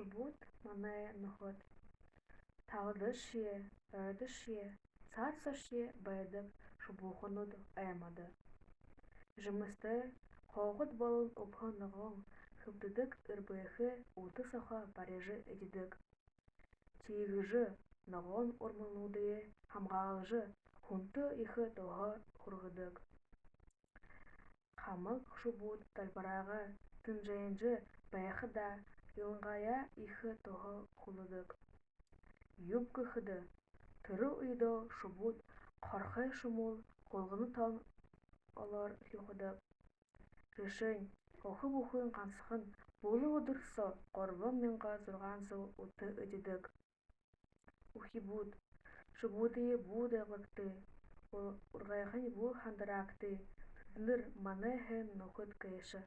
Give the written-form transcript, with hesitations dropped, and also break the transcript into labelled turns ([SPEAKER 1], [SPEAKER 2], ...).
[SPEAKER 1] шубут мане нохот. Тағдышие, бәдішие, сатсашие бәдік шубухынуд әмады. Жымысты қоғыт болын ұпғынығын хыбдыдық үрбіхі уты саха парежі әдідік. Тегіжі нағын ормылнудые хамғалжы хунты ихы тоға құрғыдық. Қамық шубут талбараға тынжайынжы бәйхі да елңғая ихы тоға құлыдық. Юбкы хыды, түрі үйдо шубут қархай шумул қолғыны тан олар хюқыдық. Решень, қоқы бұхын қансықын болы ұдырсы қорбым менға зұрғансыл ұты өдедік. Ухибут, шубутые буде ғлықты, ұрғайғын бұл хандыракты, тұтыныр маны хен нұқыт кайшы.